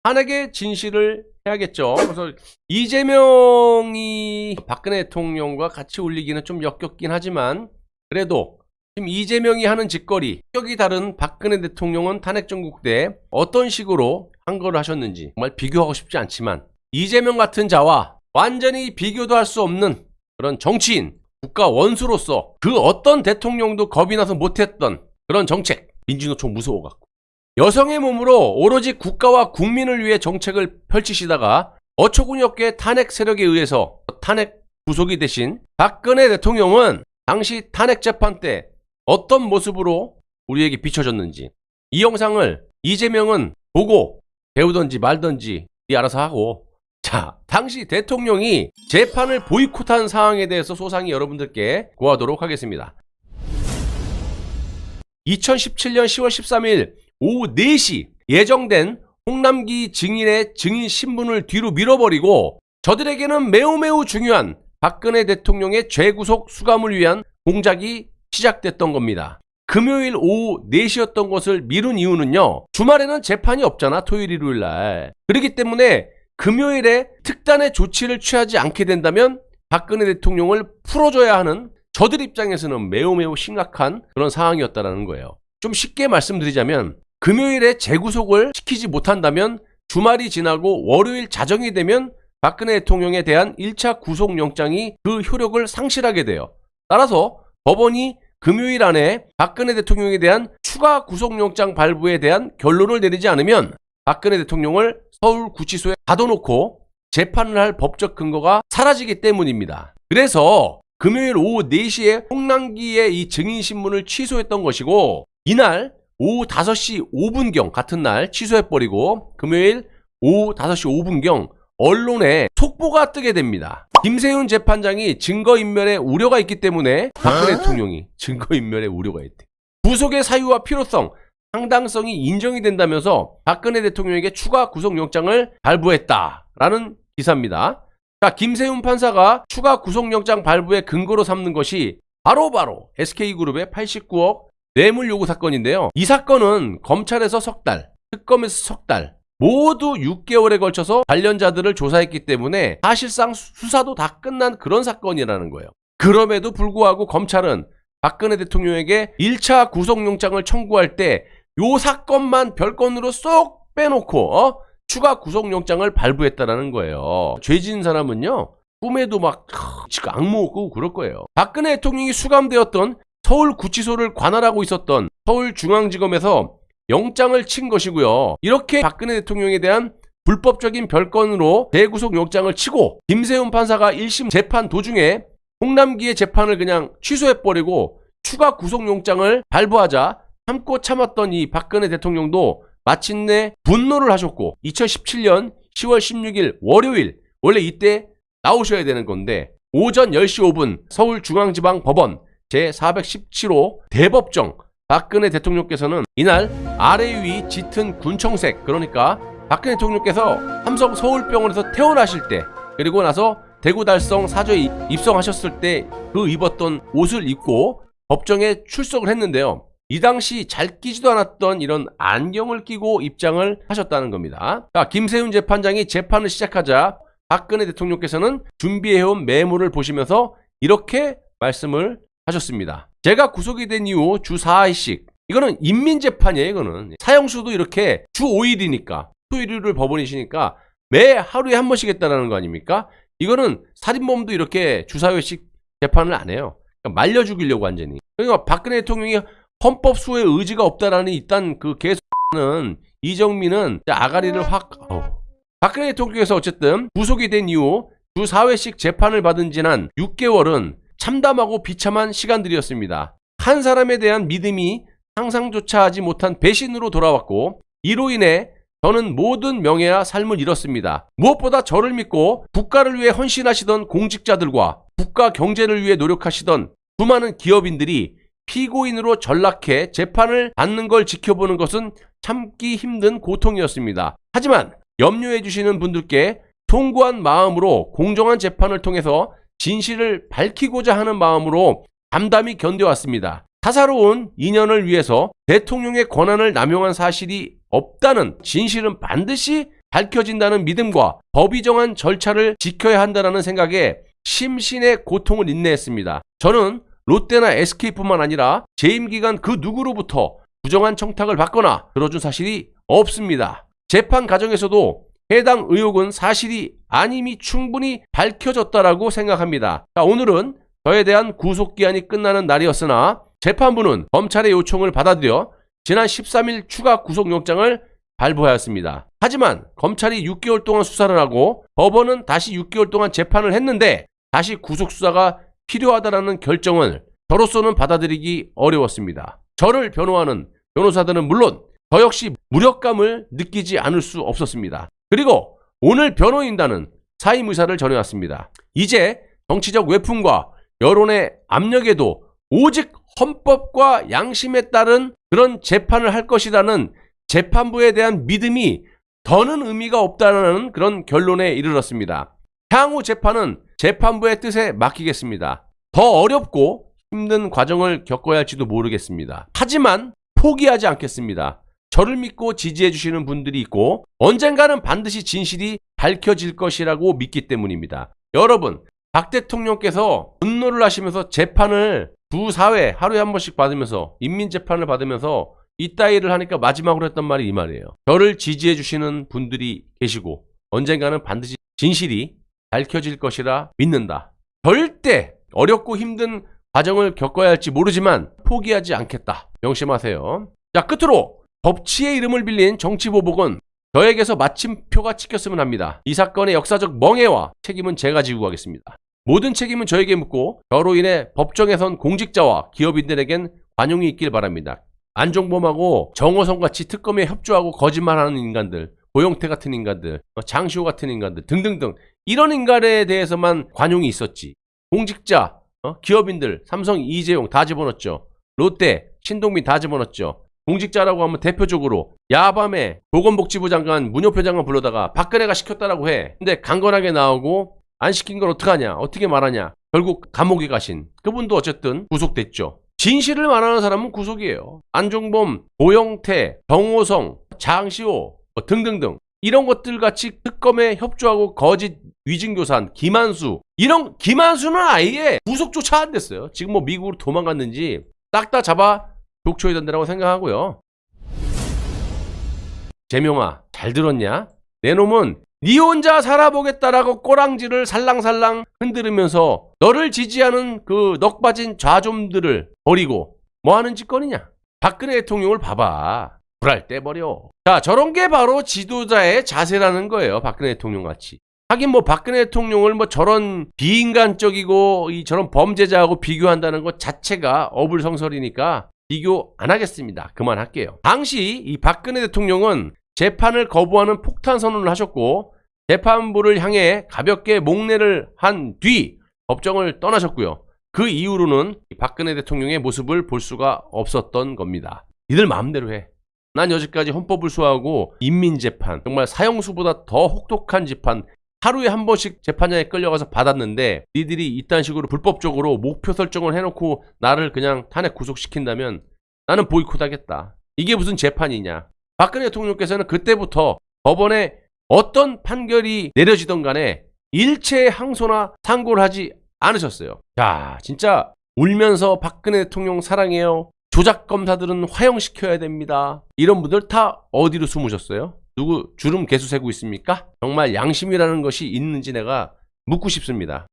탄핵의 진실을 해야겠죠. 그래서 이재명이 박근혜 대통령과 같이 올리기는 좀 역겹긴 하지만 그래도 지금 이재명이 하는 짓거리, 성격이 다른 박근혜 대통령은 탄핵 정국 때 어떤 식으로 한거를 하셨는지 정말 비교하고 싶지 않지만 이재명 같은 자와 완전히 비교도 할 수 없는 그런 정치인, 국가 원수로서 그 어떤 대통령도 겁이 나서 못했던 그런 정책, 민주노총 무서워갖고 여성의 몸으로 오로지 국가와 국민을 위해 정책을 펼치시다가 어처구니 없게 탄핵 세력에 의해서 탄핵 구속이 되신 박근혜 대통령은 당시 탄핵 재판 때 어떤 모습으로 우리에게 비춰졌는지 이 영상을 이재명은 보고 배우던지 말던지 알아서 하고, 자, 당시 대통령이 재판을 보이콧한 상황에 대해서 소상히 여러분들께 고하도록 하겠습니다. 2017년 10월 13일 오후 4시 예정된 홍남기 증인의 증인 신문을 뒤로 밀어버리고 저들에게는 매우 중요한 박근혜 대통령의 재구속 수감을 위한 공작이 시작됐던 겁니다. 금요일 오후 4시였던 것을 미룬 이유는요, 주말에는 재판이 없잖아, 토요일 일요일 날. 그렇기 때문에 금요일에 특단의 조치를 취하지 않게 된다면 박근혜 대통령을 풀어줘야 하는 저들 입장에서는 매우 심각한 그런 상황이었다는 거예요. 좀 쉽게 말씀드리자면 금요일에 재구속을 시키지 못한다면 주말이 지나고 월요일 자정이 되면 박근혜 대통령에 대한 1차 구속영장이 그 효력을 상실하게 돼요. 따라서 법원이 금요일 안에 박근혜 대통령에 대한 추가 구속영장 발부에 대한 결론을 내리지 않으면 박근혜 대통령을 서울구치소에 가둬놓고 재판을 할 법적 근거가 사라지기 때문입니다. 그래서 금요일 오후 4시에 홍남기의 이 증인신문을 취소했던 것이고, 이날 오후 5시 5분경 같은 날 취소해버리고 금요일 오후 5시 5분경 언론에 속보가 뜨게 됩니다. 김세윤 재판장이 증거인멸에 우려가 있기 때문에 박근혜 대통령이 증거인멸에 우려가 있대. 구속의 사유와 필요성, 상당성이 인정이 된다면서 박근혜 대통령에게 추가 구속영장을 발부했다라는 기사입니다. 자, 김세윤 판사가 추가 구속영장 발부의 근거로 삼는 것이 바로 SK그룹의 89억 뇌물 요구 사건인데요. 이 사건은 검찰에서 석 달, 특검에서 석 달, 모두 6개월에 걸쳐서 관련자들을 조사했기 때문에 사실상 수사도 다 끝난 그런 사건이라는 거예요. 그럼에도 불구하고 검찰은 박근혜 대통령에게 1차 구속영장을 청구할 때 요 사건만 별건으로 쏙 빼놓고 추가 구속영장을 발부했다라는 거예요. 죄 지은 사람은요, 꿈에도 막 악몽 꾸고 그럴 거예요. 박근혜 대통령이 수감되었던 서울구치소를 관할하고 있었던 서울중앙지검에서 영장을 친 것이고요. 이렇게 박근혜 대통령에 대한 불법적인 별건으로 재구속영장을 치고 김세윤 판사가 1심 재판 도중에 홍남기의 재판을 그냥 취소해버리고 추가 구속영장을 발부하자 참고 참았던 이 박근혜 대통령도 마침내 분노를 하셨고 2017년 10월 16일 월요일, 원래 이때 나오셔야 되는 건데 오전 10시 5분 서울중앙지방법원 제417호 대법정 박근혜 대통령께서는 이날 아래 위 짙은 군청색, 그러니까 박근혜 대통령께서 삼성 서울병원에서 퇴원하실 때 그리고 나서 대구 달성 사저에 입성하셨을 때 그 입었던 옷을 입고 법정에 출석을 했는데요. 이 당시 잘 끼지도 않았던 이런 안경을 끼고 입장을 하셨다는 겁니다. 자, 김세윤 재판장이 재판을 시작하자 박근혜 대통령께서는 준비해온 메모를 보시면서 이렇게 말씀을 하셨습니다. 제가 구속이 된 이후 주 4회씩, 이거는 인민재판이에요. 이거는 사형수도 이렇게 주 5일이니까 토요일을 법원이시니까 매 하루에 한 번씩 했다라는 거 아닙니까? 이거는 살인범도 이렇게 주 4회씩 재판을 안 해요. 그러니까 말려 죽이려고 완전히. 그러니까 박근혜 대통령이 헌법 수호의 의지가 없다라는 일단 그 개수는 이정민은 아가리를 확. 박근혜 대통령께서 어쨌든 구속이 된 이후 주 4회씩 재판을 받은 지난 6개월은 참담하고 비참한 시간들이었습니다. 한 사람에 대한 믿음이 상상조차 하지 못한 배신으로 돌아왔고 이로 인해 저는 모든 명예와 삶을 잃었습니다. 무엇보다 저를 믿고 국가를 위해 헌신하시던 공직자들과 국가 경제를 위해 노력하시던 수많은 기업인들이 피고인으로 전락해 재판을 받는 걸 지켜보는 것은 참기 힘든 고통이었습니다. 하지만 염려해 주시는 분들께 송구한 마음으로 공정한 재판을 통해서 진실을 밝히고자 하는 마음으로 담담히 견뎌왔습니다. 사사로운 인연을 위해서 대통령의 권한을 남용한 사실이 없다는 진실은 반드시 밝혀진다는 믿음과 법이 정한 절차를 지켜야 한다는 생각에 심신의 고통을 인내했습니다. 저는 롯데나 SK뿐만 아니라 재임 기간 그 누구로부터 부정한 청탁을 받거나 들어준 사실이 없습니다. 재판 과정에서도 해당 의혹은 사실이 아님이 충분히 밝혀졌다라고 생각합니다. 자, 오늘은 저에 대한 구속기한이 끝나는 날이었으나 재판부는 검찰의 요청을 받아들여 지난 13일 추가 구속영장을 발부하였습니다. 하지만 검찰이 6개월 동안 수사를 하고 법원은 다시 6개월 동안 재판을 했는데 다시 구속수사가 필요하다라는 결정을 저로서는 받아들이기 어려웠습니다. 저를 변호하는 변호사들은 물론 저 역시 무력감을 느끼지 않을 수 없었습니다. 그리고 오늘 변호인단은 사임 의사를 전해왔습니다. 이제 정치적 외풍과 여론의 압력에도 오직 헌법과 양심에 따른 그런 재판을 할 것이라는 재판부에 대한 믿음이 더는 의미가 없다는 그런 결론에 이르렀습니다. 향후 재판은 재판부의 뜻에 맡기겠습니다. 더 어렵고 힘든 과정을 겪어야 할지도 모르겠습니다. 하지만 포기하지 않겠습니다. 저를 믿고 지지해 주시는 분들이 있고 언젠가는 반드시 진실이 밝혀질 것이라고 믿기 때문입니다. 여러분, 박 대통령께서 분노를 하시면서 재판을 두 사회 하루에 한 번씩 받으면서 인민재판을 받으면서 이따위를 하니까 마지막으로 했던 말이 이 말이에요. 저를 지지해 주시는 분들이 계시고 언젠가는 반드시 진실이 밝혀질 것이라 믿는다. 절대 어렵고 힘든 과정을 겪어야 할지 모르지만 포기하지 않겠다. 명심하세요. 자, 끝으로 법치의 이름을 빌린 정치보복은 저에게서 마침표가 찍혔으면 합니다. 이 사건의 역사적 멍해와 책임은 제가 지고 가겠습니다. 모든 책임은 저에게 묻고 저로 인해 법정에 선 공직자와 기업인들에겐 관용이 있길 바랍니다. 안종범하고 정호성같이 특검에 협조하고 거짓말하는 인간들, 고영태 같은 인간들, 장시호 같은 인간들 등등등 이런 인간에 대해서만 관용이 있었지. 공직자, 기업인들, 삼성 이재용 다 집어넣었죠. 롯데, 신동빈 다 집어넣었죠. 공직자라고 하면 대표적으로 야밤에 보건복지부 장관 문효표 장관 불러다가 박근혜가 시켰다라고 해. 근데 강건하게 나오고 안 시킨 걸 어떡하냐, 어떻게 말하냐. 결국 감옥에 가신 그분도 어쨌든 구속됐죠. 진실을 말하는 사람은 구속이에요. 안종범, 고영태, 정호성, 장시호 등등등 이런 것들 같이 특검에 협조하고 거짓 위증교산, 김한수 이런 김한수는 아예 구속조차 안 됐어요. 지금 뭐 미국으로 도망갔는지 딱 다 잡아 족초해야 된다고 생각하고요. 재명아, 잘 들었냐? 내 놈은 니 혼자 살아보겠다라고 꼬랑지를 살랑살랑 흔들으면서 너를 지지하는 그 넉빠진 좌좀들을 버리고 뭐 하는 짓거리냐? 박근혜 대통령을 봐봐. 불알 떼버려. 자, 저런 게 바로 지도자의 자세라는 거예요. 박근혜 대통령 같이. 하긴 뭐 박근혜 대통령을 뭐 저런 비인간적이고 저런 범죄자하고 비교한다는 것 자체가 어불성설이니까 비교 안 하겠습니다. 그만할게요. 당시 이 박근혜 대통령은 재판을 거부하는 폭탄 선언을 하셨고 재판부를 향해 가볍게 목례를 한 뒤 법정을 떠나셨고요. 그 이후로는 박근혜 대통령의 모습을 볼 수가 없었던 겁니다. 니들 마음대로 해. 난 여지까지 헌법을 수호하고 인민재판, 정말 사형수보다 더 혹독한 재판 하루에 한 번씩 재판장에 끌려가서 받았는데 니들이 이딴 식으로 불법적으로 목표 설정을 해놓고 나를 그냥 탄핵 구속시킨다면 나는 보이콧하겠다. 이게 무슨 재판이냐. 박근혜 대통령께서는 그때부터 법원에 어떤 판결이 내려지던 간에 일체의 항소나 상고를 하지 않으셨어요. 야, 진짜 울면서 박근혜 대통령 사랑해요. 조작검사들은 화형시켜야 됩니다. 이런 분들 다 어디로 숨으셨어요? 누구 주름 개수 세고 있습니까? 정말 양심이라는 것이 있는지 내가 묻고 싶습니다.